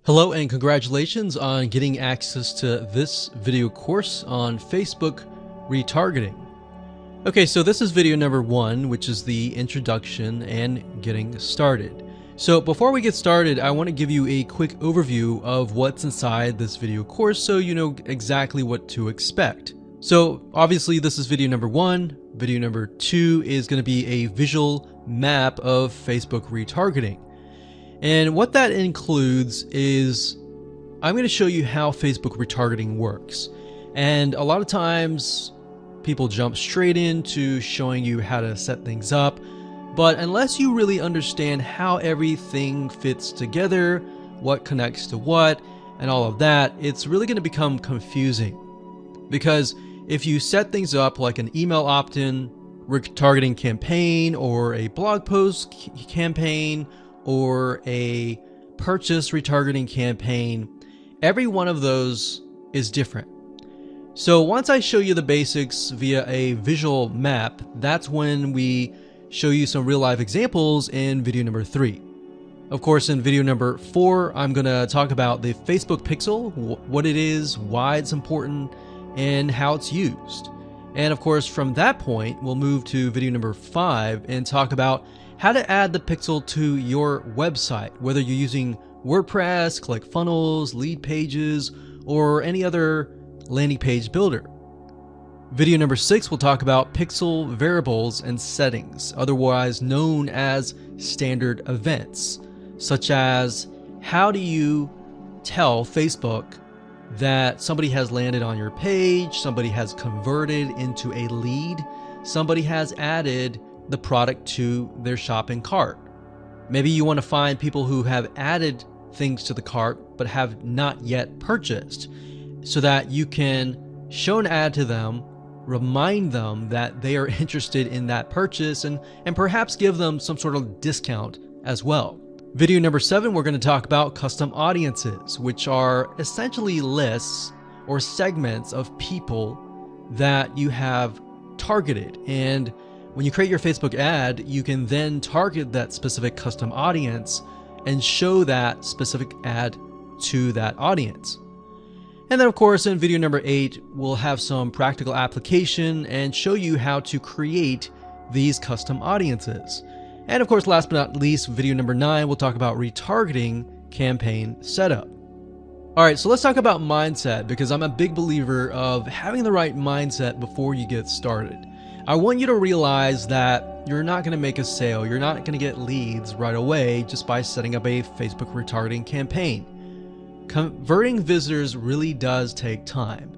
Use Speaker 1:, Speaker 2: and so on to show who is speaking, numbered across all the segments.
Speaker 1: Hello and congratulations on getting access to this video course on Facebook retargeting. Okay, so this is video number 1, which is the introduction and getting started. So before we get started, I want to give you a quick overview of what's inside this video course so you know exactly what to expect. So obviously this is video number 1. Video number 2 is going to be a visual map of Facebook retargeting. And what that includes is I'm going to show you how Facebook retargeting works. And a lot of times people jump straight into showing you how to set things up. But unless you really understand how everything fits together, what connects to what, and all of that, it's really going to become confusing. Because if you set things up like an email opt-in retargeting campaign or a blog post campaign, or a purchase retargeting campaign, every one of those is different. So once I show you the basics via a visual map, that's when we show you some real life examples in video number 3. Of course, in video number 4, I'm going to talk about the Facebook pixel, what it is, why it's important, and how it's used. And of course, from that point, we'll move to video number 5 and talk about how to add the pixel to your website, whether you're using WordPress, ClickFunnels, Lead Pages, or any other landing page builder. Video number 6 will talk about pixel variables and settings, otherwise known as standard events, such as how do you tell Facebook that somebody has landed on your page, somebody has converted into a lead, somebody has added the product to their shopping cart. Maybe you want to find people who have added things to the cart but have not yet purchased, so that you can show an ad to them, remind them that they are interested in that purchase, and perhaps give them some sort of discount as well. Video number 7, we're going to talk about custom audiences, which are essentially lists or segments of people that you have targeted. And when you create your Facebook ad, you can then target that specific custom audience and show that specific ad to that audience. And then of course in video number 8, we'll have some practical application and show you how to create these custom audiences. And of course, last but not least, video number 9, we'll talk about retargeting campaign setup. Alright, so let's talk about mindset, because I'm a big believer of having the right mindset before you get started. I want you to realize that you're not going to make a sale, you're not going to get leads right away just by setting up a Facebook retargeting campaign. Converting visitors really does take time.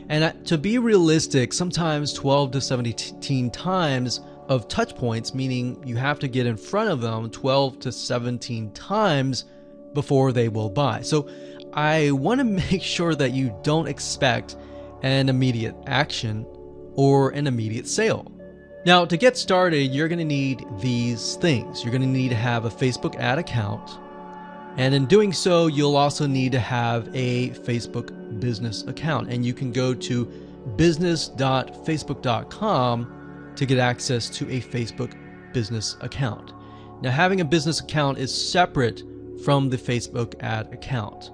Speaker 1: And to be realistic, sometimes 12 to 17 times of touch points, meaning you have to get in front of them 12 to 17 times before they will buy. So I want to make sure that you don't expect an immediate action or an immediate sale. Now, to get started, you're going to need these things. You're going to need to have a Facebook ad account. And in doing so, you'll also need to have a Facebook business account. And you can go to business.facebook.com to get access to a Facebook business account. Now, having a business account is separate from the Facebook ad account.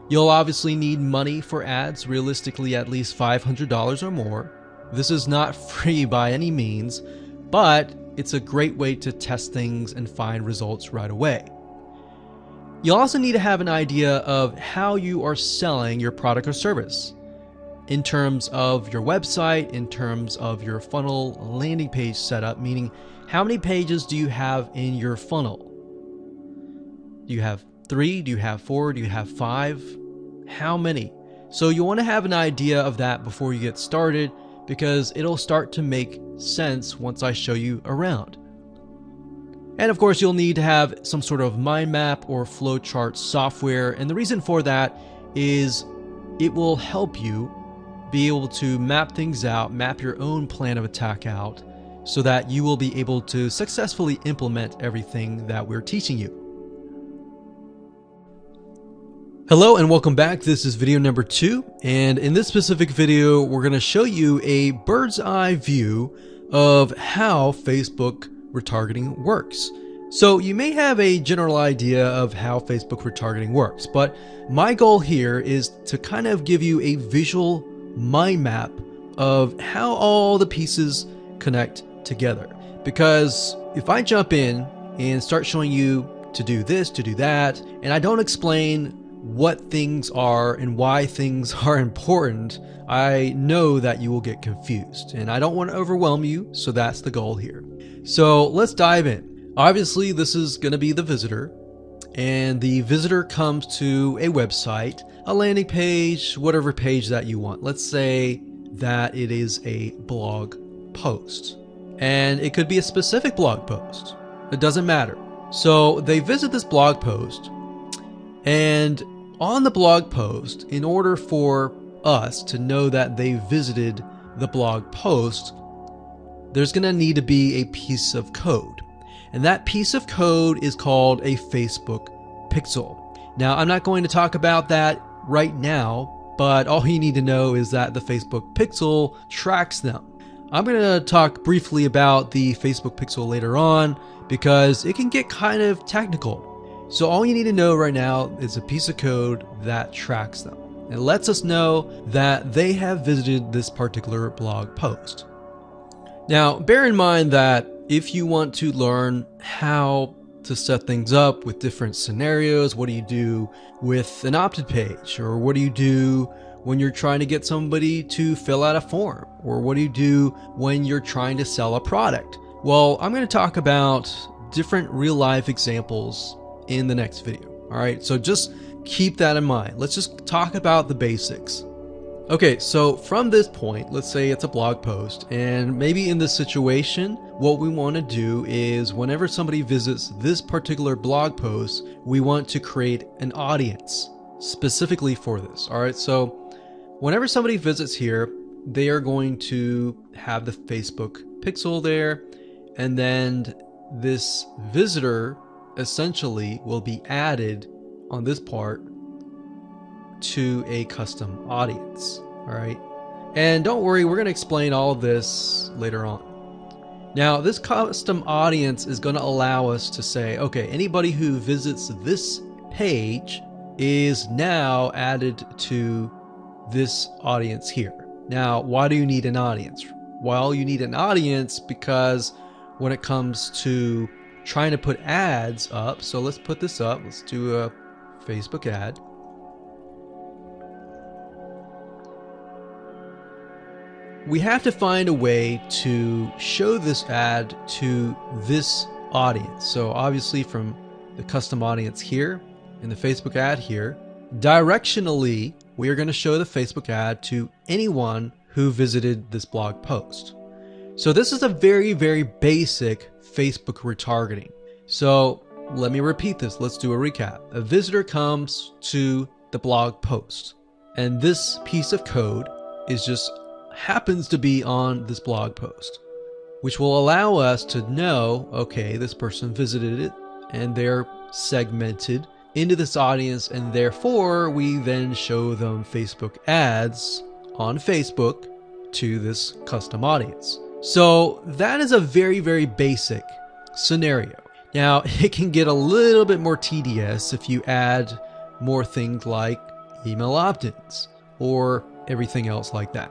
Speaker 1: You'll obviously need money for ads, realistically at least $500 or more. This is not free by any means, but it's a great way to test things and find results right away. You'll also need to have an idea of how you are selling your product or service in terms of your website, in terms of your funnel landing page setup, meaning how many pages do you have in your funnel? Do you have 3? Do you have 4? Do you have 5? How many? So you want to have an idea of that before you get started, because it'll start to make sense once I show you around. And of course, you'll need to have some sort of mind map or flowchart software. And the reason for that is it will help you be able to map things out, map your own plan of attack out, so that you will be able to successfully implement everything that we're teaching you. Hello and welcome back. This is video number 2, and in this specific video we're going to show you a bird's eye view of how Facebook retargeting works. So you may have a general idea of how Facebook retargeting works, but my goal here is to kind of give you a visual mind map of how all the pieces connect together. Because if I jump in and start showing you to do this, to do that, and I don't explain what things are and why things are important, I know that you will get confused, and I don't want to overwhelm you, so that's the goal here. So let's dive in. Obviously, this is going to be the visitor, and the visitor comes to a website, a landing page, whatever page that you want. Let's say that it is a blog post, and it could be a specific blog post. It doesn't matter. So they visit this blog post, and on the blog post, in order for us to know that they visited the blog post, there's going to need to be a piece of code. And that piece of code is called a Facebook pixel. Now, I'm not going to talk about that right now, but all you need to know is that the Facebook pixel tracks them. I'm going to talk briefly about the Facebook pixel later on because it can get kind of technical. So all you need to know right now is a piece of code that tracks them. It lets us know that they have visited this particular blog post. Now, bear in mind that if you want to learn how to set things up with different scenarios, what do you do with an opt-in page? Or what do you do when you're trying to get somebody to fill out a form? Or what do you do when you're trying to sell a product? Well, I'm going to talk about different real-life examples in the next video. All right, so just keep that in mind. Let's just talk about the basics. Okay, so from this point, let's say it's a blog post, and maybe in this situation, what we want to do is whenever somebody visits this particular blog post, we want to create an audience specifically for this. All right, so whenever somebody visits here, they are going to have the Facebook pixel there, and then this visitor essentially will be added on this part to a custom audience. All right, and don't worry, we're going to explain all of this later on. Now, this custom audience is going to allow us to say, okay, anybody who visits this page is now added to this audience here. Now, why do you need an audience? Well, you need an audience because when it comes to trying to put ads up, so let's put this up, let's do a Facebook ad. We have to find a way to show this ad to this audience. So obviously from the custom audience here in the Facebook ad here, directionally, we are going to show the Facebook ad to anyone who visited this blog post. So this is a very, very basic Facebook retargeting. So let me repeat this. Let's do a recap. A visitor comes to the blog post, and this piece of code is just happens to be on this blog post, which will allow us to know, okay, this person visited it and they're segmented into this audience, and therefore we then show them Facebook ads on Facebook to this custom audience. So that is a very, very basic scenario. Now, it can get a little bit more tedious if you add more things like email opt-ins or everything else like that.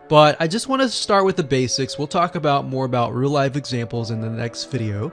Speaker 1: But I just want to start with the basics. We'll talk about more about real life examples in the next video.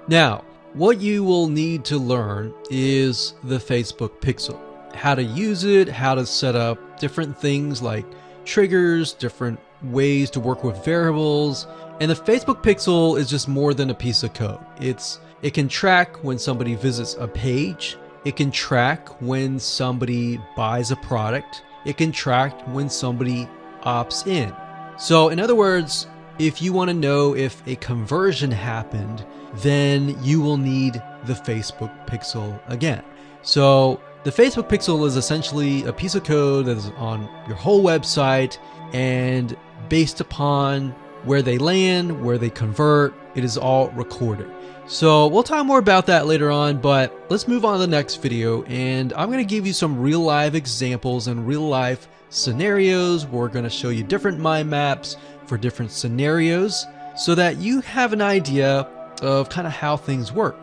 Speaker 1: Now, what you will need to learn is the Facebook pixel. How to use it, how to set up different things like triggers, different ways to work with variables. And the Facebook pixel is just more than a piece of code. It can track when somebody visits a page. It can track when somebody buys a product. It can track when somebody opts in. So in other words, if you want to know if a conversion happened, then you will need the Facebook pixel again. So the Facebook pixel is essentially a piece of code that is on your whole website, and based upon where they land, where they convert, it is all recorded. So we'll talk more about that later on, but let's move on to the next video, and I'm going to give you some real life examples and real life scenarios. We're going to show you different mind maps for different scenarios so that you have an idea of kind of how things work.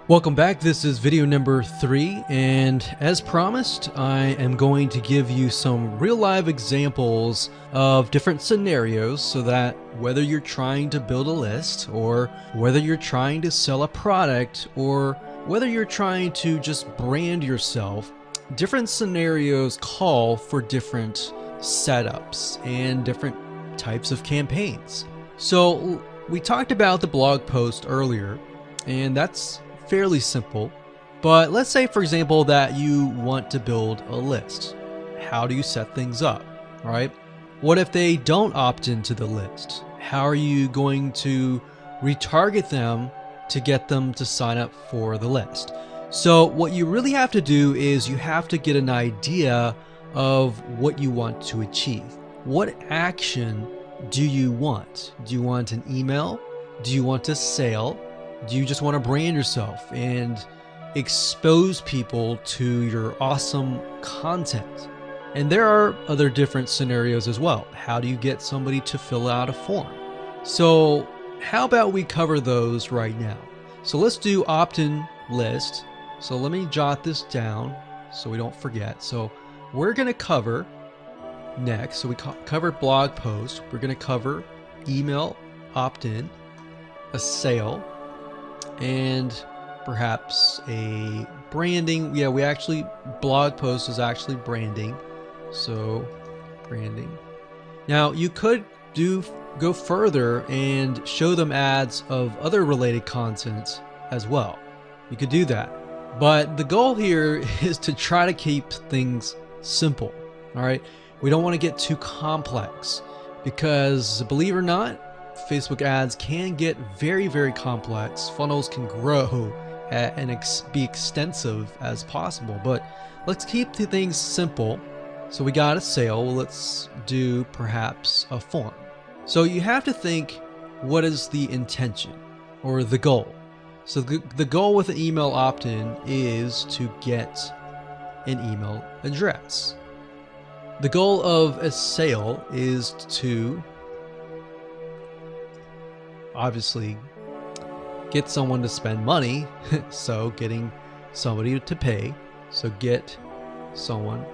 Speaker 1: Welcome back. This is video number 3, and as promised, I am going to give you some real live examples of different scenarios so that whether you're trying to build a list, or whether you're trying to sell a product, or whether you're trying to just brand yourself, different scenarios call for different setups and different types of campaigns. So we talked about the blog post earlier, and that's fairly simple. But let's say, for example, that you want to build a list. How do you set things up, right? What if they don't opt into the list? How are you going to retarget them to get them to sign up for the list? So what you really have to do is you have to get an idea of what you want to achieve. What action do you want? Do you want an email? Do you want a sale? Do you just want to brand yourself and expose people to your awesome content? And there are other different scenarios as well. How do you get somebody to fill out a form? So how about we cover those right now? So let's do opt-in list. So let me jot this down so we don't forget. So we're going to cover next. So we covered blog post. We're going to cover email opt-in, a sale, and perhaps a branding. Yeah, we actually, blog post is actually branding. So branding. Now you could go further and show them ads of other related content as well. You could do that. But the goal here is to try to keep things simple. All right. We don't want to get too complex, because believe it or not, Facebook ads can get very, very complex. Funnels can grow and be extensive as possible, but let's keep the things simple. So we got a sale. Well, let's do perhaps a form. So you have to think, what is the intention or the goal? So the goal with an email opt-in is to get an email address. The goal of a sale is to obviously get someone to spend money. So getting somebody to pay. So get someone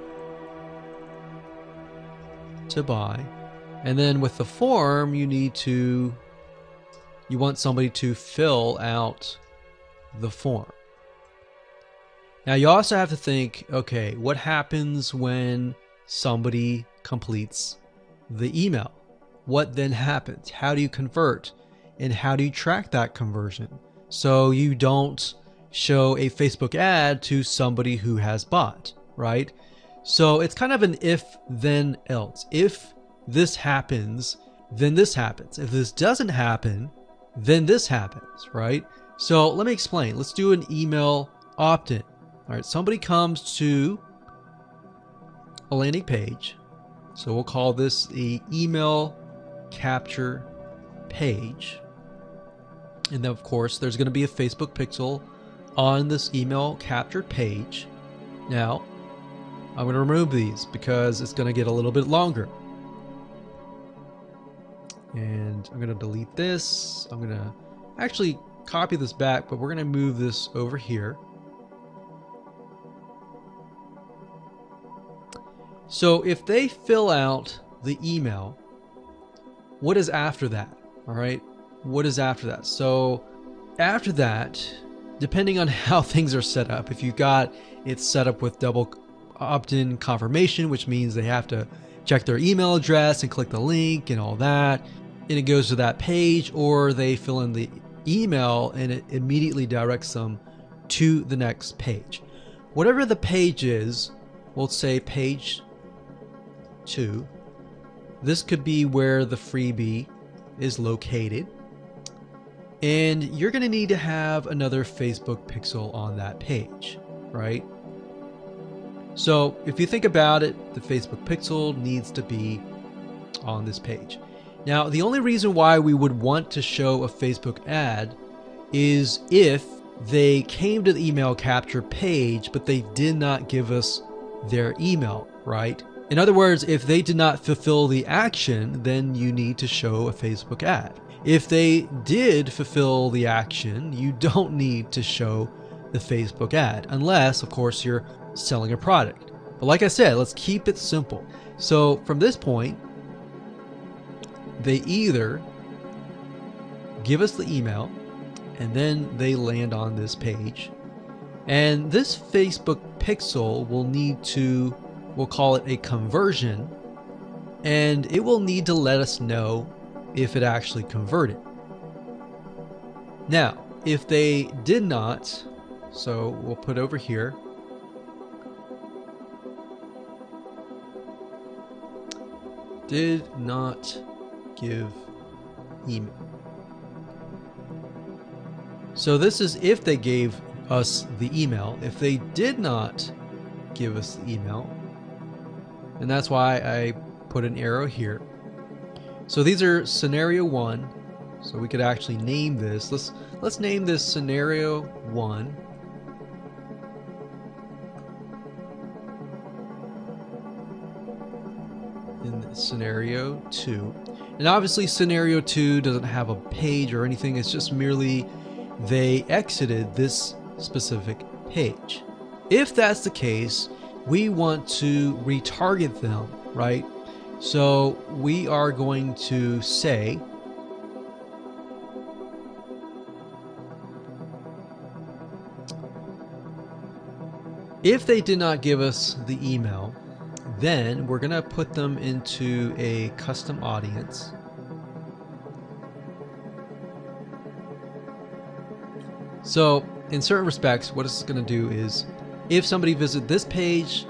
Speaker 1: to buy. And then with the form, you want somebody to fill out the form. Now you also have to think, okay, what happens when somebody completes the email? What then happens? How do you convert? And how do you track that conversion so you don't show a Facebook ad to somebody who has bought, right? So it's kind of an if then else. If this happens, then this happens. If this doesn't happen, then this happens, right? So let me explain. Let's do an email opt-in. All right, somebody comes to a landing page. So we'll call this the email capture page. And then of course there's going to be a Facebook pixel on this email captured page. Now I'm going to remove these because it's going to get a little bit longer. And I'm going to delete this. I'm going to actually copy this back, but we're going to move this over here. So if they fill out the email, what is after that? All right. What is after that? So after that, depending on how things are set up, if you got it set up with double opt-in confirmation, which means they have to check their email address and click the link and all that, and it goes to that page, or they fill in the email and it immediately directs them to the next page. Whatever the page is, we'll say page 2. This could be where the freebie is located. And you're going to need to have another Facebook pixel on that page, right? So if you think about it, the Facebook pixel needs to be on this page. Now, the only reason why we would want to show a Facebook ad is if they came to the email capture page, but they did not give us their email, right? In other words, if they did not fulfill the action, then you need to show a Facebook ad. If they did fulfill the action, you don't need to show the Facebook ad, unless, of course, you're selling a product. But like I said, let's keep it simple. So from this point, they either give us the email and then they land on this page. And this Facebook pixel will need to, we'll call it a conversion, and it will need to let us know if it actually converted. Now, if they did not, so we'll put over here, did not give email. So this is if they gave us the email. If they did not give us the email, and that's why I put an arrow here. So these are scenario 1. So we could actually name this. Let's name this scenario 1. In scenario 2. And obviously scenario 2 doesn't have a page or anything. It's just merely they exited this specific page. If that's the case, we want to retarget them, right? So we are going to say if they did not give us the email, then we're going to put them into a custom audience. So in certain respects, what it's going to do is if somebody visited this page,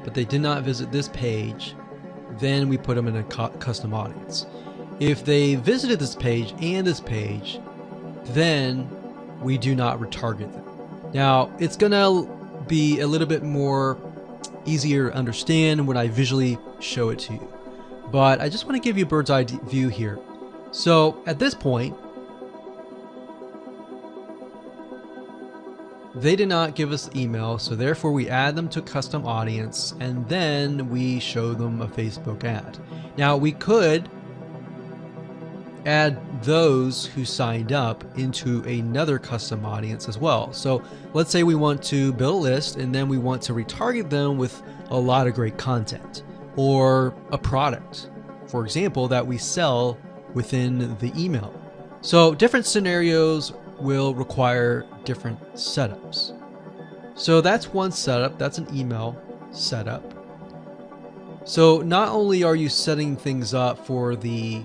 Speaker 1: but they did not visit this page, then we put them in a custom audience. If they visited this page and this page, then we do not retarget them. Now, it's going to be a little bit more easier to understand when I visually show it to you. But I just want to give you a bird's eye view here. So at this point, they did not give us the email, so therefore we add them to custom audience and then we show them a Facebook ad. Now we could add those who signed up into another custom audience as well. So let's say we want to build a list and then we want to retarget them with a lot of great content or a product, for example, that we sell within the email. So different scenarios will require different setups. So that's one setup, that's an email setup. So not only are you setting things up for the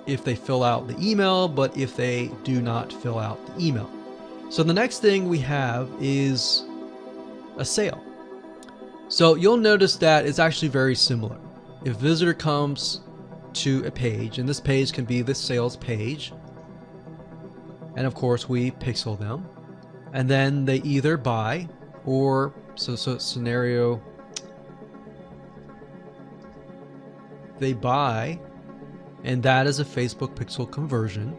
Speaker 1: if they fill out the email, but if they do not fill out the email. So the next thing we have is a sale. So you'll notice that it's actually very similar. If a visitor comes to a page, and this page can be the sales page, and of course we pixel them, and then they either buy or, so scenario, they buy, and that is a Facebook pixel conversion,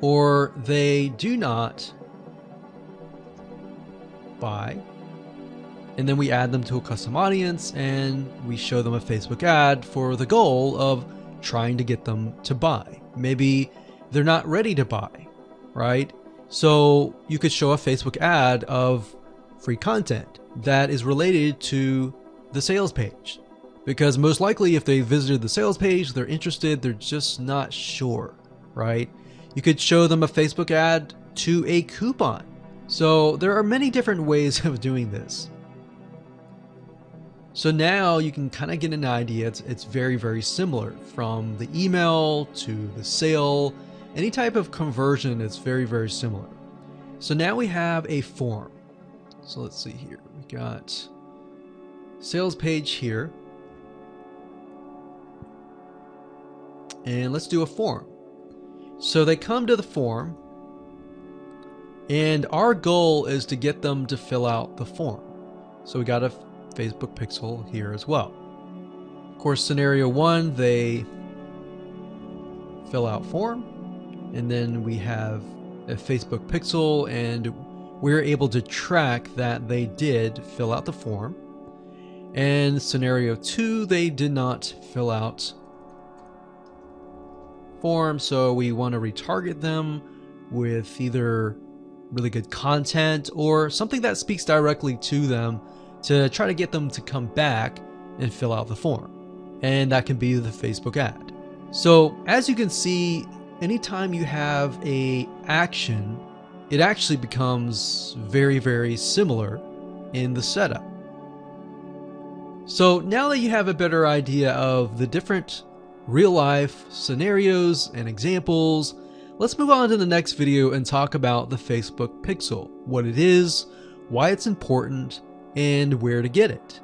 Speaker 1: or they do not buy, and then we add them to a custom audience and we show them a Facebook ad for the goal of trying to get them to buy. Maybe they're not ready to buy, right? So you could show a Facebook ad of free content that is related to the sales page. Because most likely if they visited the sales page, they're interested, they're just not sure, right? You could show them a Facebook ad to a coupon. So there are many different ways of doing this. So now you can kind of get an idea. It's very, very similar from the email to the sale. Any type of conversion is very, very similar. So now we have a form. So let's see here. We got sales page here. And let's do a form. So they come to the form, and our goal is to get them to fill out the form. So we got a Facebook pixel here as well. Of course, scenario 1, they fill out form, and then we have a Facebook pixel, and we're able to track that they did fill out the form. And scenario 2, they did not fill out form, so we want to retarget them with either really good content or something that speaks directly to them to try to get them to come back and fill out the form. And that can be the Facebook ad. So as you can see, anytime you have a action, it actually becomes very, very similar in the setup. So now that you have a better idea of the different real life scenarios and examples, let's move on to the next video and talk about the Facebook Pixel, what it is, why it's important, and where to get it.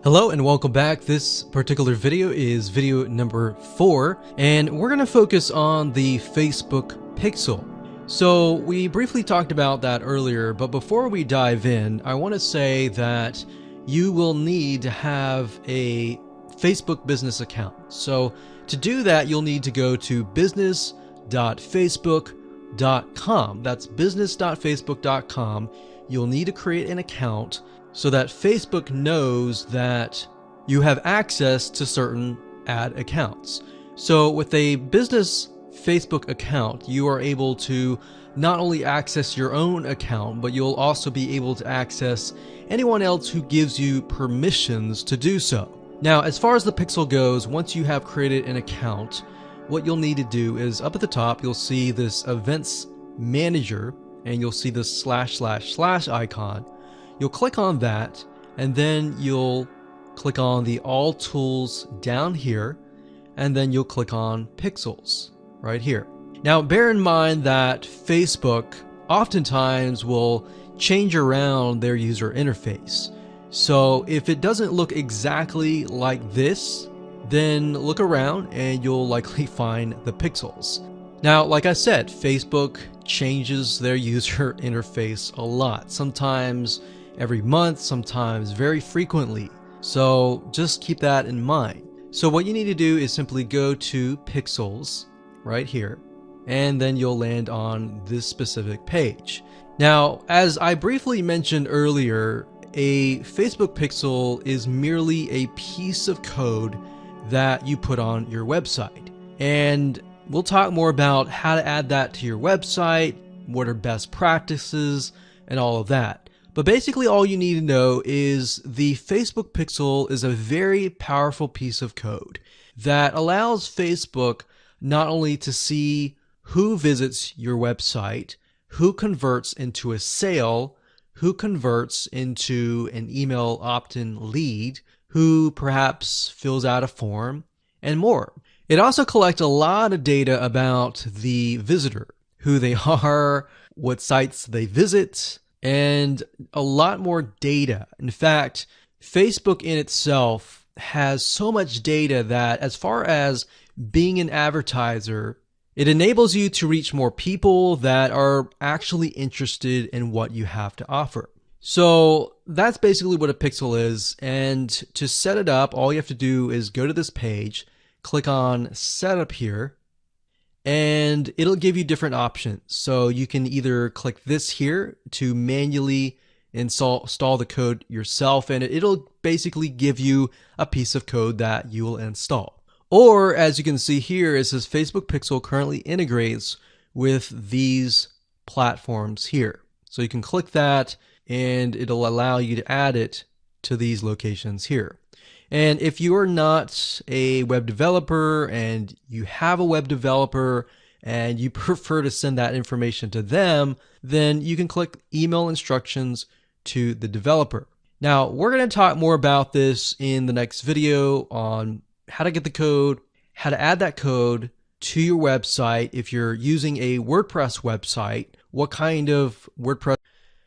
Speaker 1: Hello and welcome back. This particular video is video number 4, and we're going to focus on the Facebook Pixel. So we briefly talked about that earlier, but before we dive in, I want to say that you will need to have a Facebook business account. So to do that, you'll need to go to business.facebook.com. That's business.facebook.com. You'll need to create an account so that Facebook knows that you have access to certain ad accounts. So with a business Facebook account, you are able to not only access your own account, but you'll also be able to access anyone else who gives you permissions to do so. Now, as far as the Pixel goes, once you have created an account, what you'll need to do is up at the top, you'll see this Events Manager, and you'll see this / icon. You'll click on that, and then you'll click on the All Tools down here, and then you'll click on Pixels right here. Now, bear in mind that Facebook oftentimes will change around their user interface. So if it doesn't look exactly like this, then look around and you'll likely find the pixels. Now, like I said, Facebook changes their user interface a lot, sometimes every month, sometimes very frequently. So just keep that in mind. So what you need to do is simply go to Pixels right here, and then you'll land on this specific page. Now, as I briefly mentioned earlier, a Facebook pixel is merely a piece of code that you put on your website. And we'll talk more about how to add that to your website, what are best practices, and all of that. But basically all you need to know is the Facebook pixel is a very powerful piece of code that allows Facebook not only to see who visits your website, who converts into a sale, who converts into an email opt-in lead, who perhaps fills out a form, and more. It also collects a lot of data about the visitor, who they are, what sites they visit, and a lot more data. In fact, Facebook in itself has so much data that as far as being an advertiser, it enables you to reach more people that are actually interested in what you have to offer. So that's basically what a pixel is. And to set it up, all you have to do is go to this page, click on Setup here, and it'll give you different options. So you can either click this here to manually install the code yourself, and it'll basically give you a piece of code that you will install. Or as you can see here, it says Facebook Pixel currently integrates with these platforms here. So you can click that and it'll allow you to add it to these locations here. And if you are not a web developer and you have a web developer and you prefer to send that information to them, then you can click email instructions to the developer. Now, we're going to talk more about this in the next video on how to get the code, how to add that code to your website. If you're using a WordPress website, what kind of WordPress.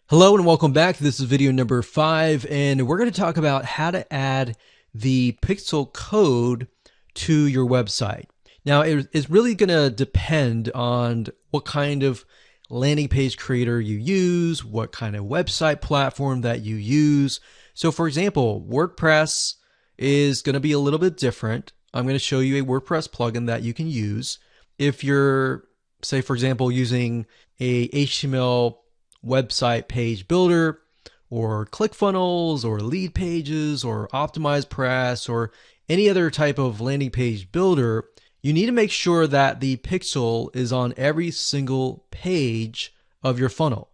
Speaker 1: Hello and welcome back. This is video number 5, and we're going to talk about how to add the pixel code to your website. Now, it's really going to depend on what kind of landing page creator you use, what kind of website platform that you use. So for example, WordPress is going to be a little bit different. I'm going to show you a WordPress plugin that you can use. If you're, say for example, using a HTML website page builder or ClickFunnels or Lead Pages or OptimizePress or any other type of landing page builder, you need to make sure that the pixel is on every single page of your funnel,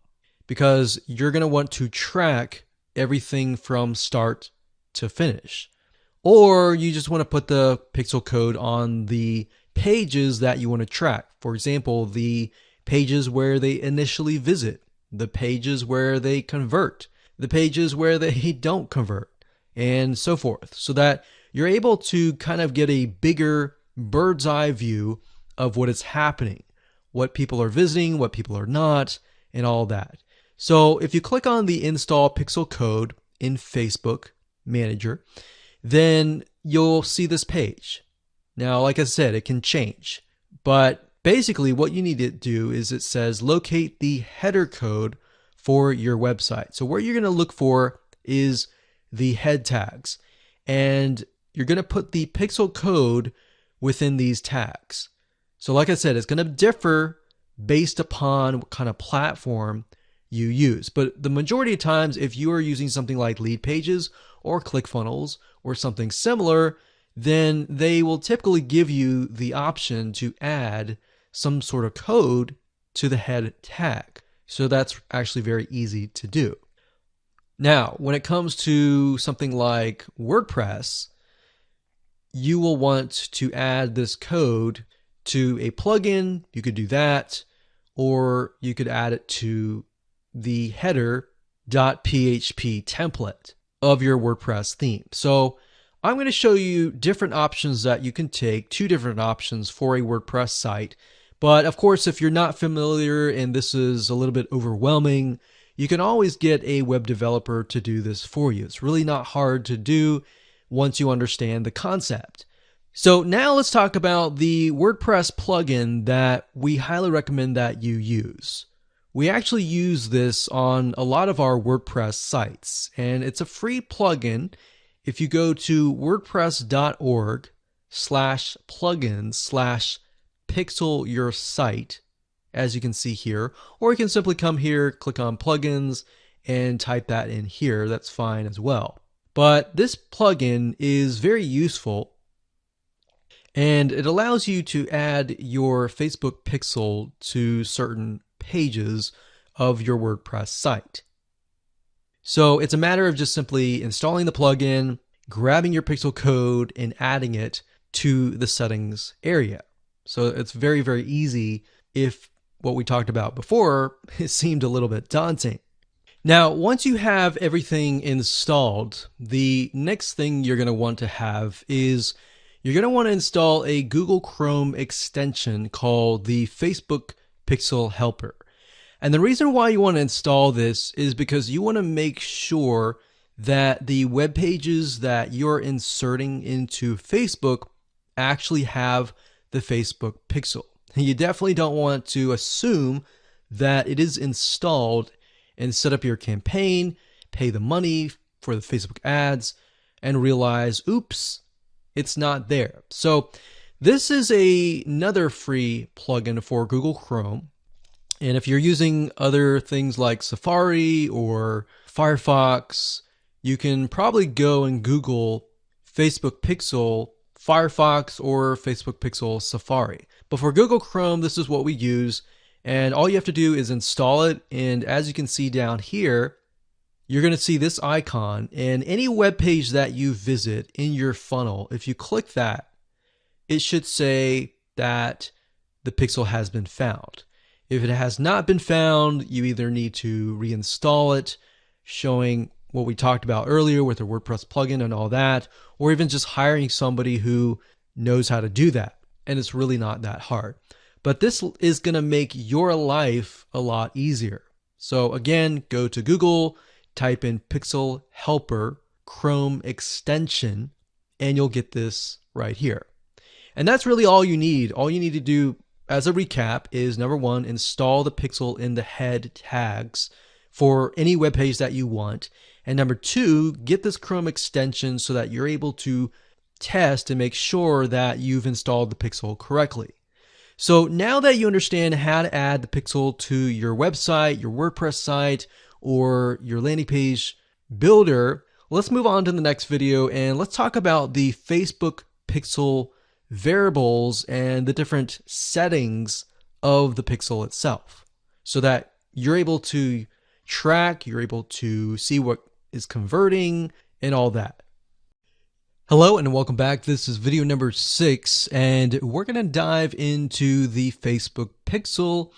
Speaker 1: because you're going to want to track everything from start to finish. Or you just want to put the pixel code on the pages that you want to track. For example, the pages where they initially visit, the pages where they convert, the pages where they don't convert, and so forth, so that you're able to kind of get a bigger bird's eye view of what is happening, what people are visiting, what people are not, and all that. So if you click on the install pixel code in Facebook Manager, then you'll see this page. Now, like I said, it can change, but basically what you need to do is it says locate the header code for your website. So what you're going to look for is the head tags, and you're going to put the pixel code within these tags. So like I said, it's going to differ based upon what kind of platform you use. But the majority of times, if you are using something like Lead Pages or ClickFunnels or something similar, then they will typically give you the option to add some sort of code to the head tag. So that's actually very easy to do. Now, when it comes to something like WordPress, you will want to add this code to a plugin. You could do that, or you could add it to the header.php template of your WordPress theme. So I'm going to show you different options that you can take, two different options for a WordPress site. But of course, if you're not familiar and this is a little bit overwhelming, you can always get a web developer to do this for you. It's really not hard to do once you understand the concept. So now let's talk about the WordPress plugin that we highly recommend that you use. We actually use this on a lot of our WordPress sites, and it's a free plugin. If you go to wordpress.org/plugins/pixel your site, as you can see here, or you can simply come here, click on plugins, and type that in here. That's fine as well. But this plugin is very useful, and it allows you to add your Facebook pixel to certain pages of your WordPress site. So it's a matter of just simply installing the plugin, grabbing your pixel code, and adding it to the settings area. So it's very, very easy if what we talked about before, it seemed a little bit daunting. Now, once you have everything installed, the next thing you're going to want to have is you're going to want to install a Google Chrome extension called the Facebook Pixel Helper. And the reason why you want to install this is because you want to make sure that the web pages that you're inserting into Facebook actually have the Facebook pixel. You definitely don't want to assume that it is installed and set up your campaign, pay the money for the Facebook ads, and realize, oops, it's not there. So this is another free plugin for Google Chrome. And if you're using other things like Safari or Firefox, you can probably go and Google Facebook Pixel Firefox or Facebook Pixel Safari. But for Google Chrome, this is what we use. And all you have to do is install it. And as you can see down here, you're going to see this icon. And any web page that you visit in your funnel, if you click that, it should say that the pixel has been found. If it has not been found, you either need to reinstall it, showing what we talked about earlier with the WordPress plugin and all that, or even just hiring somebody who knows how to do that. And it's really not that hard. But this is going to make your life a lot easier. So again, go to Google, type in Pixel Helper Chrome extension, and you'll get this right here. And that's really all you need. All you need to do as a recap is, number one, install the pixel in the head tags for any web page that you want. And number two, get this Chrome extension so that you're able to test and make sure that you've installed the pixel correctly. So now that you understand how to add the pixel to your website, your WordPress site, or your landing page builder, let's move on to the next video and let's talk about the Facebook pixel variables and the different settings of the pixel itself, so that you're able to track, you're able to see what is converting and all that. Hello and welcome back. This is video number 6, and we're going to dive into the Facebook pixel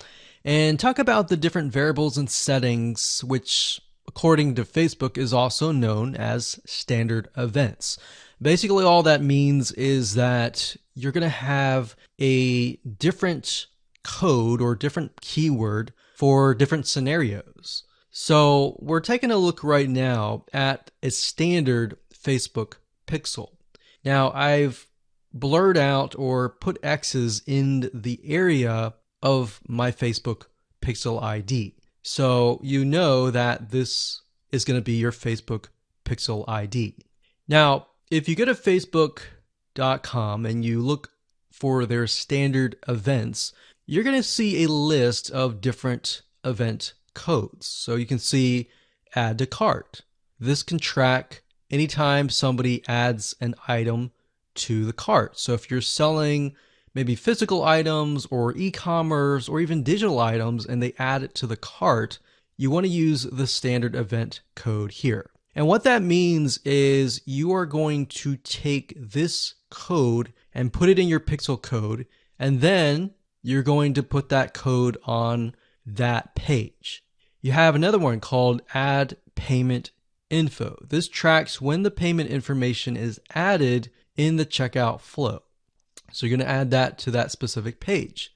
Speaker 1: and talk about the different variables and settings, which according to Facebook is also known as standard events. Basically, all that means is that you're going to have a different code or different keyword for different scenarios. So we're taking a look right now at a standard Facebook pixel. Now I've blurred out or put X's in the area of my Facebook pixel ID. So you know that this is going to be your Facebook pixel ID. Now, if you go to facebook.com and you look for their standard events, you're going to see a list of different event codes. So you can see add to cart. This can track anytime somebody adds an item to the cart. So if you're selling maybe physical items or e-commerce or even digital items and they add it to the cart, you want to use the standard event code here. And what that means is you are going to take this code and put it in your pixel code, and then you're going to put that code on that page. You have another one called add payment info. This tracks when the payment information is added in the checkout flow. So you're going to add that to that specific page.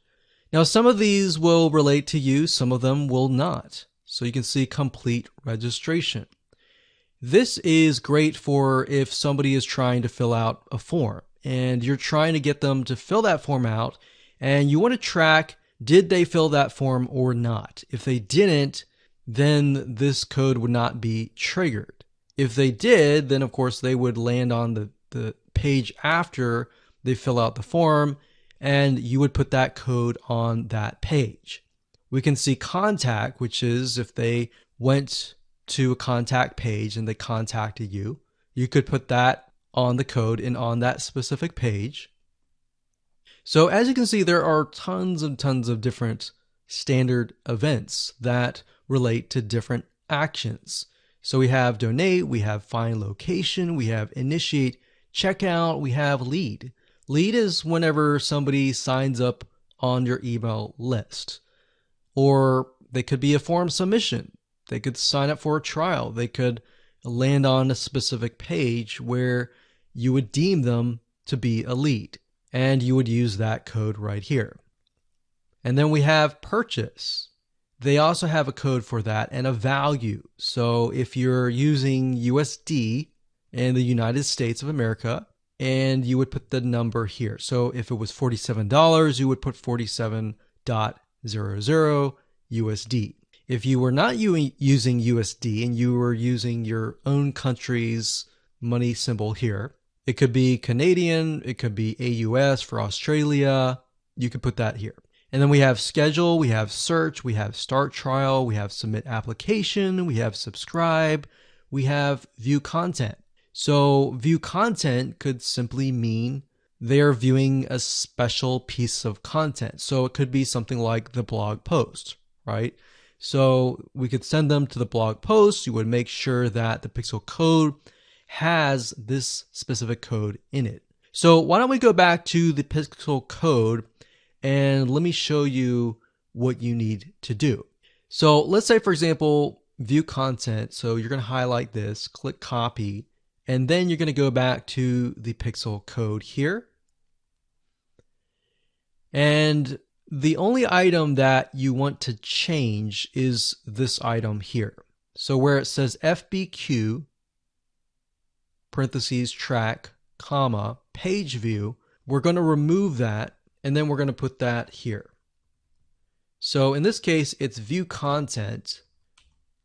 Speaker 1: Now, some of these will relate to you, some of them will not. So you can see complete registration. This is great for if somebody is trying to fill out a form and you're trying to get them to fill that form out, and you want to track, did they fill that form or not? If they didn't, then this code would not be triggered. If they did, then of course they would land on the page after they fill out the form, and you would put that code on that page. We can see contact, which is if they went to a contact page and they contacted you, you could put that on the code and on that specific page. So as you can see, there are tons and tons of different standard events that relate to different actions. So we have donate, we have find location, we have initiate checkout, we have lead. Lead is whenever somebody signs up on your email list. Or they could be a form submission. They could sign up for a trial. They could land on a specific page where you would deem them to be a lead, and you would use that code right here. And then we have purchase. They also have a code for that and a value. So if you're using USD in the United States of America, and you would put the number here. So if it was $47, you would put 47.00 USD. If you were not using USD and you were using your own country's money symbol here, it could be Canadian, it could be AUS for Australia, you could put that here. And then we have schedule, we have search, we have start trial, we have submit application, we have subscribe, we have view content. So view content could simply mean they're viewing a special piece of content. So it could be something like the blog post, right? So we could send them to the blog post. You would make sure that the pixel code has this specific code in it. So why don't we go back to the pixel code and let me show you what you need to do. So let's say, for example, view content. So you're going to highlight this, click copy, and then you're going to go back to the pixel code here. And the only item that you want to change is this item here. So where it says FBQ, parentheses, track, comma, page view, we're going to remove that, and then we're going to put that here. So in this case, it's view content,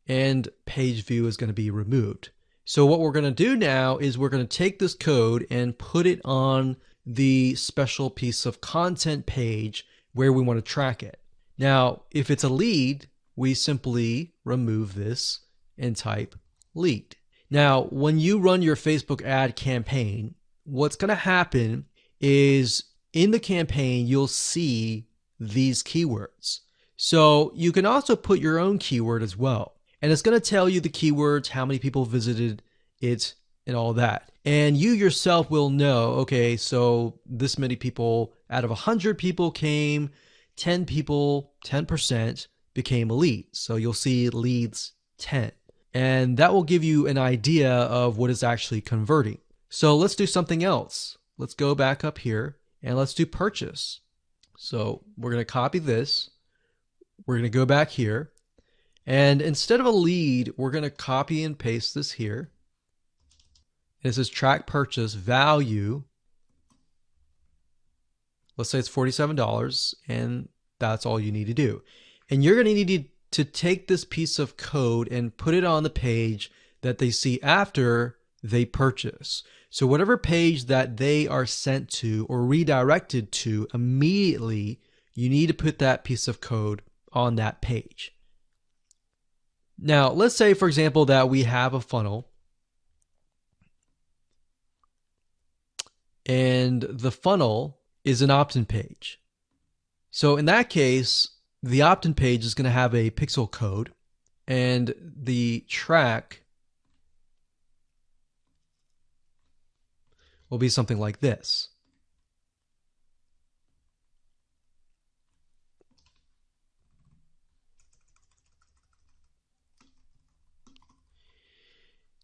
Speaker 1: and page view is going to be removed. So what we're going to do now is we're going to take this code and put it on the special piece of content page where we want to track it. Now, if it's a lead, we simply remove this and type lead. Now, when you run your Facebook ad campaign, what's going to happen is in the campaign, you'll see these keywords. So you can also put your own keyword as well. And it's going to tell you the keywords, how many people visited it, and all that. And you yourself will know, okay, so this many people out of 100 people came, 10 people, 10% became a lead. So you'll see leads 10. And that will give you an idea of what is actually converting. So let's do something else. Let's go back up here and let's do purchase. So we're going to copy this. We're going to go back here. And instead of a lead, we're going to copy and paste this here. This is track purchase value. Let's say it's $47, and that's all you need to do. And you're going to need to take this piece of code and put it on the page that they see after they purchase. So whatever page that they are sent to or redirected to immediately, you need to put that piece of code on that page. Now, let's say, for example, that we have a funnel and the funnel is an opt-in page. So in that case, the opt-in page is going to have a pixel code and the track will be something like this.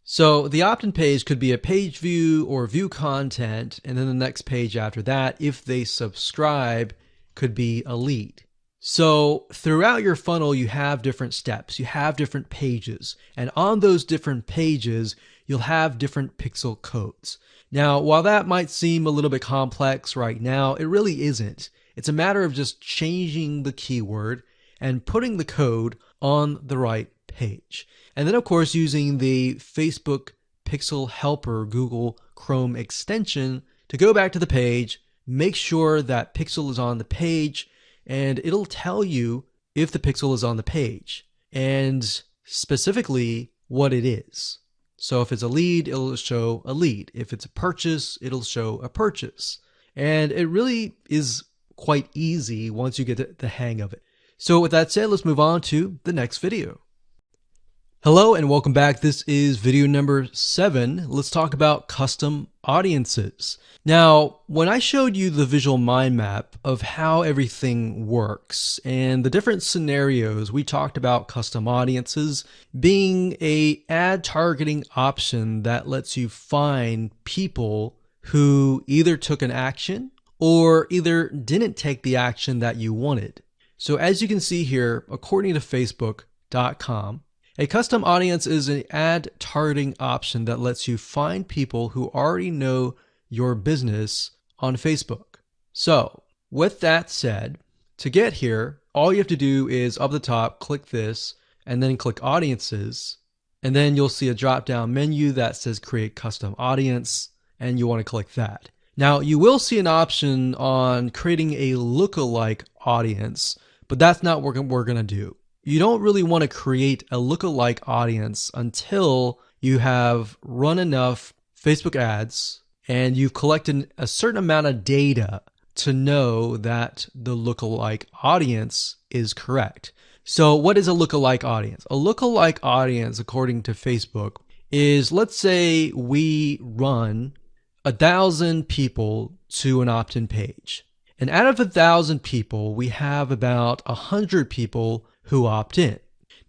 Speaker 1: So the opt-in page could be a page view or view content, and then the next page after that, if they subscribe, could be a lead. So throughout your funnel, you have different steps, you have different pages, and on those different pages, you'll have different pixel codes. Now, while that might seem a little bit complex right now, it really isn't. It's a matter of just changing the keyword and putting the code on the right page. And then, of course, using the Facebook Pixel Helper Google Chrome extension to go back to the page, make sure that pixel is on the page, and it'll tell you if the pixel is on the page and specifically what it is. So if it's a lead, it'll show a lead. If it's a purchase, it'll show a purchase. And it really is quite easy once you get the hang of it. So with that said, let's move on to the next video. Hello and welcome back. This is video number 7. Let's talk about custom audiences. Now, when I showed you the visual mind map of how everything works and the different scenarios, we talked about custom audiences being an ad targeting option that lets you find people who either took an action or either didn't take the action that you wanted. So as you can see here, according to Facebook.com, a custom audience is an ad targeting option that lets you find people who already know your business on Facebook. So with that said, to get here, all you have to do is up the top, click this, and then click audiences. And then you'll see a drop-down menu that says create custom audience, and you want to click that. Now you will see an option on creating a lookalike audience, but that's not what we're going to do. You don't really want to create a lookalike audience until you have run enough Facebook ads and you've collected a certain amount of data to know that the lookalike audience is correct. So what is a lookalike audience? A lookalike audience, according to Facebook, is, let's say we run 1,000 people to an opt-in page. And out of 1,000 people, we have about 100 people who opt in.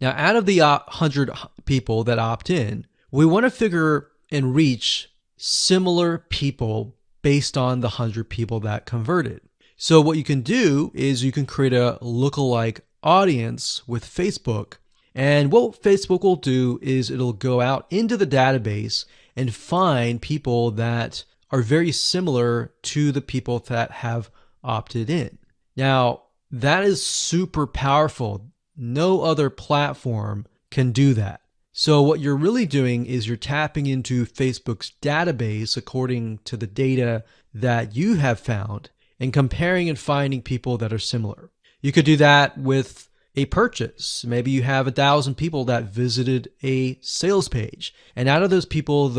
Speaker 1: Now, out of the 100 people that opt in, we want to figure and reach similar people based on the 100 people that converted. So what you can do is you can create a lookalike audience with Facebook. And what Facebook will do is it'll go out into the database and find people that are very similar to the people that have opted in. Now, that is super powerful. No other platform can do that. So what you're really doing is you're tapping into Facebook's database according to the data that you have found and comparing and finding people that are similar. You could do that with a purchase. Maybe you have 1,000 people that visited a sales page. And out of those people,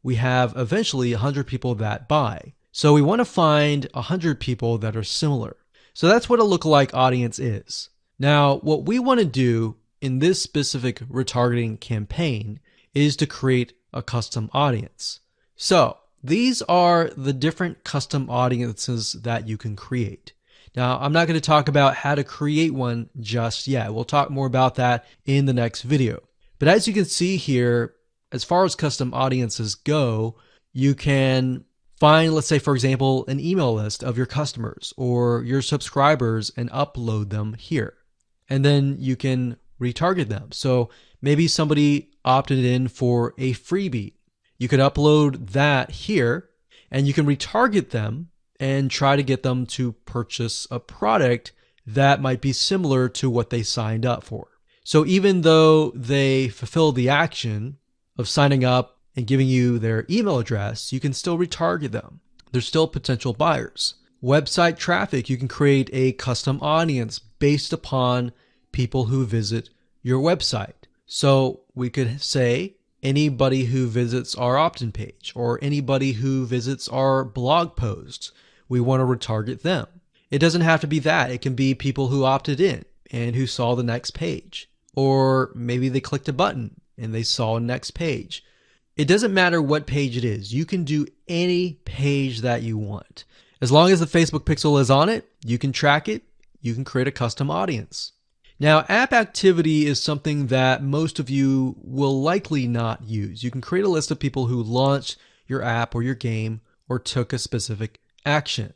Speaker 1: we have eventually 100 people that buy. So we want to find 100 people that are similar. So that's what a lookalike audience is. Now, what we want to do in this specific retargeting campaign is to create a custom audience. So these are the different custom audiences that you can create. Now, I'm not going to talk about how to create one just yet. We'll talk more about that in the next video. But as you can see here, as far as custom audiences go, you can find, let's say, for example, an email list of your customers or your subscribers and upload them here. And then you can retarget them. So maybe somebody opted in for a freebie. You could upload that here and you can retarget them and try to get them to purchase a product that might be similar to what they signed up for. So even though they fulfill the action of signing up and giving you their email address, you can still retarget them. They're still potential buyers. Website traffic, you can create a custom audience based upon people who visit your website. So we could say anybody who visits our opt-in page or anybody who visits our blog posts, we want to retarget them. It doesn't have to be that. It can be people who opted in and who saw the next page. Or maybe they clicked a button and they saw a next page. It doesn't matter what page it is. You can do any page that you want. As long as the Facebook pixel is on it, you can track it, you can create a custom audience. Now, app activity is something that most of you will likely not use. You can create a list of people who launched your app or your game or took a specific action.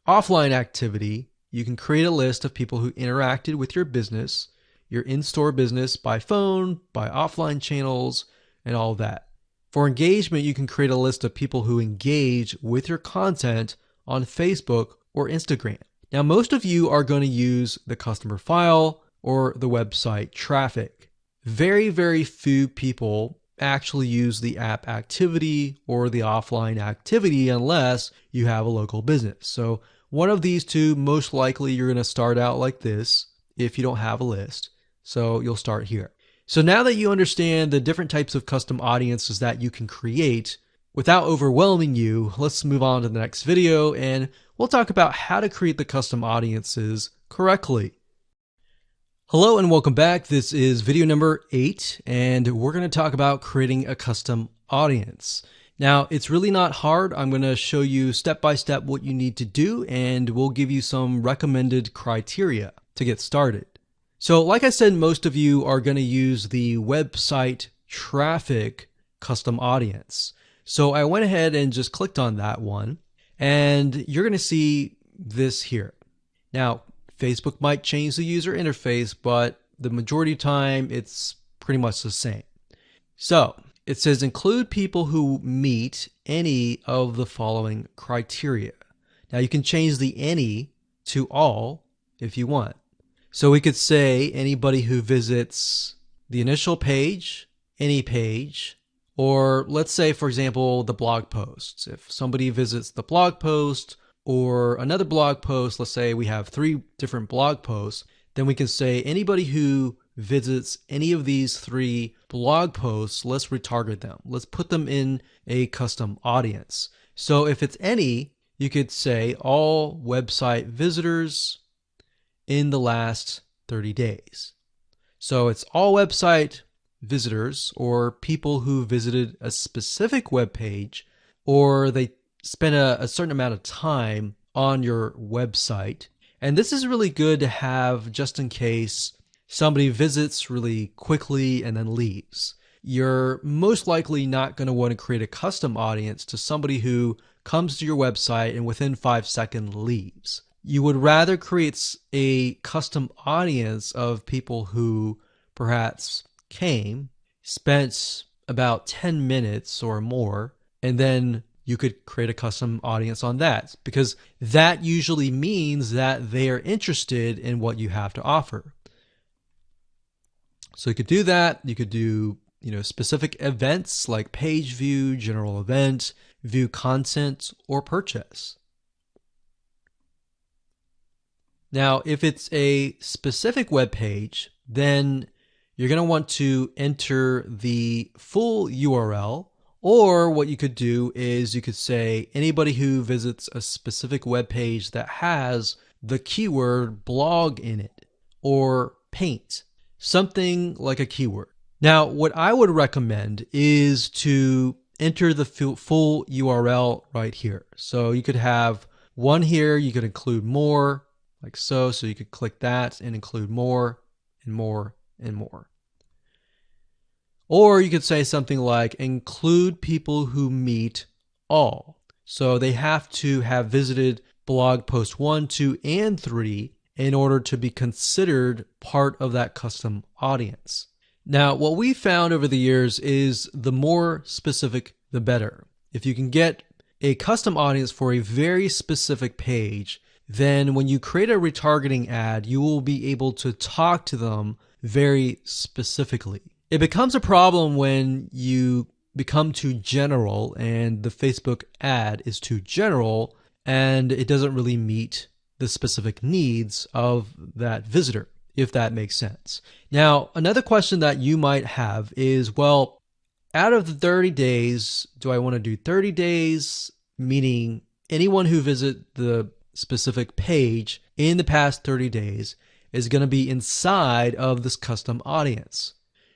Speaker 1: Offline activity, you can create a list of people who interacted with your business, your in-store business by phone, by offline channels, and all that. For engagement, you can create a list of people who engage with your content on Facebook or Instagram. Now, most of you are going to use the customer file or the website traffic. Very, very few people actually use the app activity or the offline activity unless you have a local business. So one of these two, most likely you're going to start out like this if you don't have a list. So you'll start here. So now that you understand the different types of custom audiences that you can create, without overwhelming you, let's move on to the next video and we'll talk about how to create the custom audiences correctly. Hello and welcome back. This is video number 8 and we're going to talk about creating a custom audience. Now, it's really not hard. I'm going to show you step by step what you need to do and we'll give you some recommended criteria to get started. So like I said, most of you are going to use the website traffic custom audience. So I went ahead and just clicked on that one and you're going to see this here. Now, Facebook might change the user interface, but the majority of the time it's pretty much the same. So it says include people who meet any of the following criteria. Now you can change the any to all if you want. So we could say anybody who visits the initial page, any page, or let's say, for example, the blog posts. If somebody visits the blog post or another blog post, let's say we have 3 different blog posts, then we can say anybody who visits any of these 3 blog posts, let's retarget them. Let's put them in a custom audience. So if it's any, you could say all website visitors in the last 30 days. So it's all website visitors or people who visited a specific web page or they spent a certain amount of time on your website. And this is really good to have just in case somebody visits really quickly and then leaves. You're most likely not going to want to create a custom audience to somebody who comes to your website and within 5 seconds leaves. You would rather create a custom audience of people who perhaps came, spent about 10 minutes or more, and then you could create a custom audience on that because that usually means that they are interested in what you have to offer. So you could do that. You could do, specific events like page view, general event, view content, or purchase. Now, if it's a specific web page, then you're going to want to enter the full URL, or what you could do is you could say anybody who visits a specific web page that has the keyword blog in it, or paint, something like a keyword. Now, what I would recommend is to enter the full URL right here. So you could have one here, you could include more, like so. So you could click that and include more and more and more. Or you could say something like include people who meet all. So they have to have visited blog post 1, 2, and 3 in order to be considered part of that custom audience. Now, what we found over the years is the more specific, the better. If you can get a custom audience for a very specific page, then when you create a retargeting ad, you will be able to talk to them very specifically. It becomes a problem when you become too general and the Facebook ad is too general and it doesn't really meet the specific needs of that visitor, if that makes sense. Now, another question that you might have is, well, out of the 30 days, do I want to do 30 days, meaning anyone who visits the specific page in the past 30 days is going to be inside of this custom audience?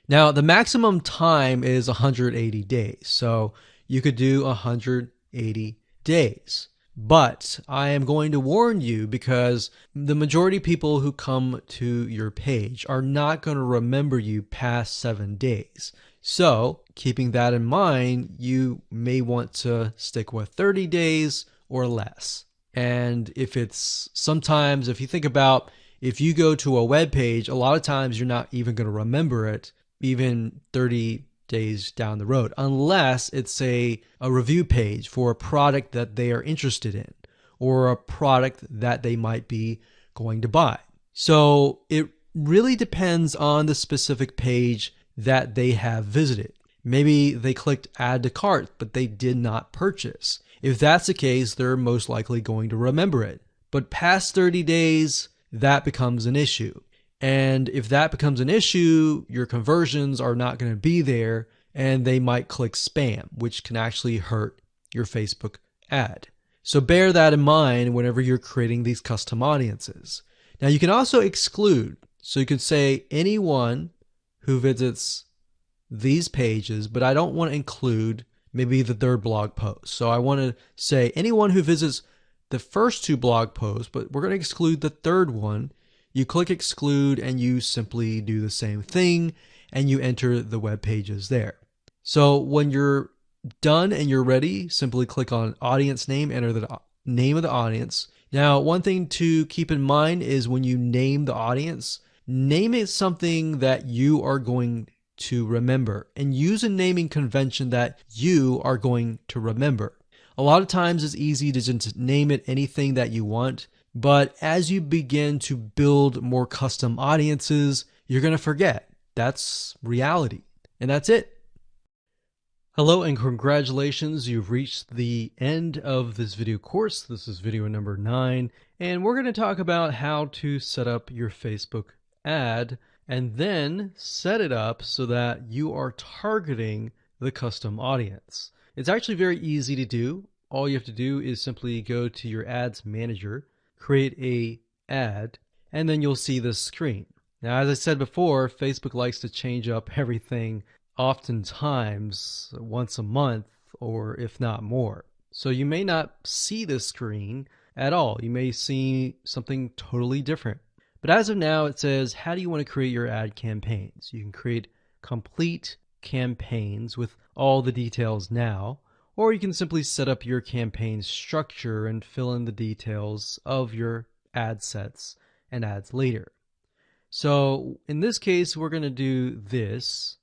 Speaker 1: Now, the maximum time is 180 days, so you could do 180 days. But I am going to warn you because the majority of people who come to your page are not going to remember you past 7 days. So, keeping that in mind, you may want to stick with 30 days or less. And if you think about, if you go to a web page, a lot of times you're not even going to remember it even 30 days down the road, unless it's a review page for a product that they are interested in or a product that they might be going to buy. So it really depends on the specific page that they have visited. Maybe they clicked add to cart, but they did not purchase. If that's the case, they're most likely going to remember it. But past 30 days, that becomes an issue. And if that becomes an issue, your conversions are not going to be there and they might click spam, which can actually hurt your Facebook ad. So bear that in mind whenever you're creating these custom audiences. Now you can also exclude. So you could say anyone who visits these pages, but I don't want to include maybe the third blog post. So I want to say anyone who visits the first 2 blog posts, but we're going to exclude the third one. You click exclude and you simply do the same thing and you enter the web pages there. So when you're done and you're ready, simply click on audience name, enter the name of the audience. Now, one thing to keep in mind is when you name the audience, name it something that you are going to remember and use a naming convention that you are going to remember. A lot of times it's easy to just name it anything that you want. But as you begin to build more custom audiences, you're going to forget. That's reality. And that's it. Hello and congratulations. You've reached the end of this video course. This is video number 9. And we're going to talk about how to set up your Facebook ad and then set it up so that you are targeting the custom audience. It's actually very easy to do. All you have to do is simply go to your ads manager, create a ad, and then you'll see this screen. Now, as I said before, Facebook likes to change up everything oftentimes once a month or if not more. So you may not see this screen at all. You may see something totally different. But as of now, it says, how do you want to create your ad campaigns? You can create complete campaigns with all the details now, or you can simply set up your campaign structure and fill in the details of your ad sets and ads later. So in this case, we're going to do this.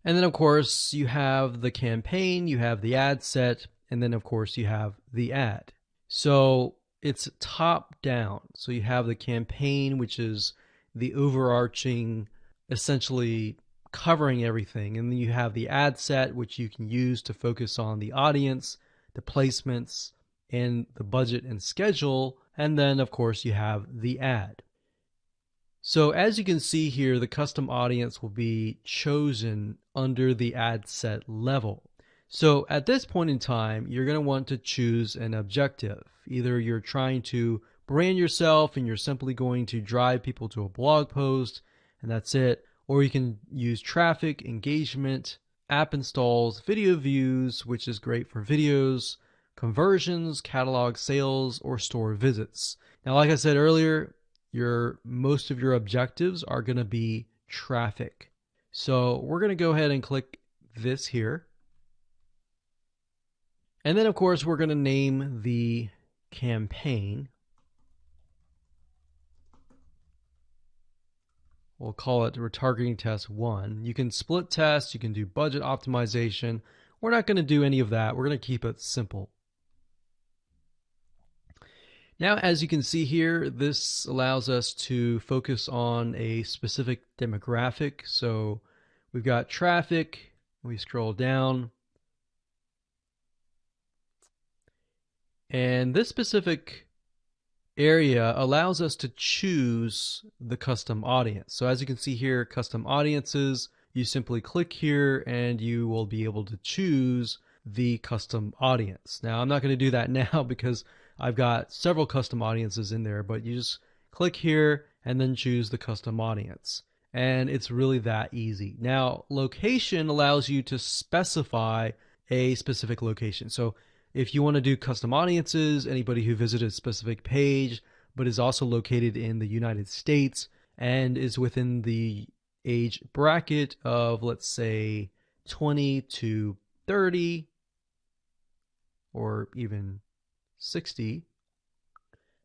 Speaker 1: And then, of course, you have the campaign, you have the ad set, and then, of course, you have the ad. So it's top down. So you have the campaign, which is the overarching, essentially covering everything. And then you have the ad set, which you can use to focus on the audience, the placements, and the budget and schedule. And then, of course, you have the ad. So as you can see here, the custom audience will be chosen under the ad set level. So at this point in time, you're going to want to choose an objective. Either you're trying to brand yourself and you're simply going to drive people to a blog post and that's it. Or you can use traffic, engagement, app installs, video views, which is great for videos, conversions, catalog sales, or store visits. Now, like I said earlier, most of your objectives are going to be traffic. So we're going to go ahead and click this here. And then, of course, we're going to name the campaign. We'll call it Retargeting Test 1. You can split test, you can do budget optimization. We're not going to do any of that. We're going to keep it simple. Now, as you can see here, this allows us to focus on a specific demographic. So we've got traffic, we scroll down, and this specific area allows us to choose the custom audience. So as you can see here, custom audiences, you simply click here and you will be able to choose the custom audience. Now, I'm not going to do that now because I've got several custom audiences in there, but you just click here and then choose the custom audience. And it's really that easy. Now, location allows you to specify a specific location. So if you want to do custom audiences, anybody who visited a specific page, but is also located in the United States and is within the age bracket of, let's say, 20 to 30 or even 60,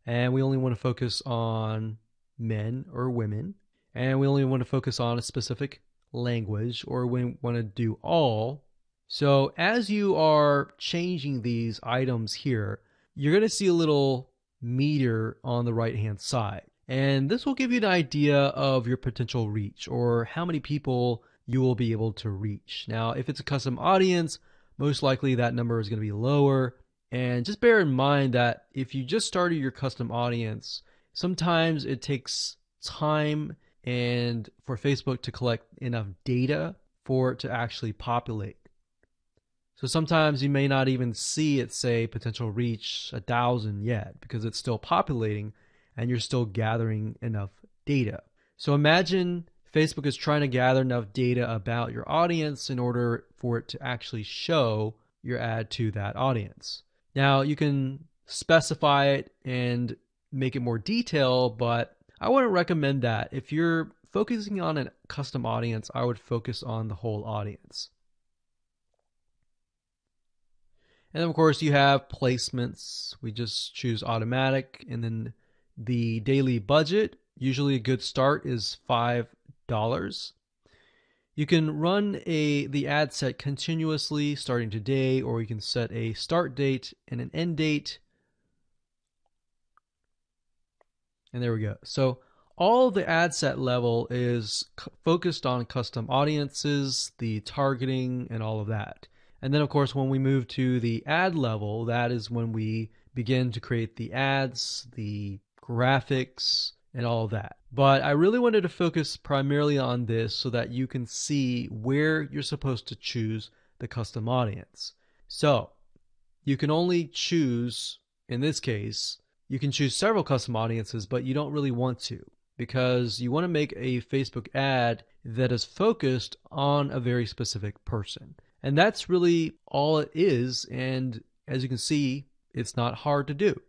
Speaker 1: and we only want to focus on men or women, and we only want to focus on a specific language, or we want to do all. So as you are changing these items here, you're going to see a little meter on the right hand side. And this will give you an idea of your potential reach or how many people you will be able to reach. Now, if it's a custom audience, most likely that number is going to be lower. And just bear in mind that if you just started your custom audience, sometimes it takes time and for Facebook to collect enough data for it to actually populate. So sometimes you may not even see it say potential reach 1,000 yet because it's still populating and you're still gathering enough data. So imagine Facebook is trying to gather enough data about your audience in order for it to actually show your ad to that audience. Now you can specify it and make it more detailed, but I wouldn't recommend that. If you're focusing on a custom audience, I would focus on the whole audience. And then of course you have placements. We just choose automatic, and then the daily budget, usually a good start is $5. You can run the ad set continuously starting today, or you can set a start date and an end date. And there we go. So all the ad set level is focused on custom audiences, the targeting, and all of that. And then, of course, when we move to the ad level, that is when we begin to create the ads, the graphics, and all of that. But I really wanted to focus primarily on this so that you can see where you're supposed to choose the custom audience. So you can only choose, in this case, you can choose several custom audiences, but you don't really want to, because you want to make a Facebook ad that is focused on a very specific person. And that's really all it is. And as you can see, it's not hard to do.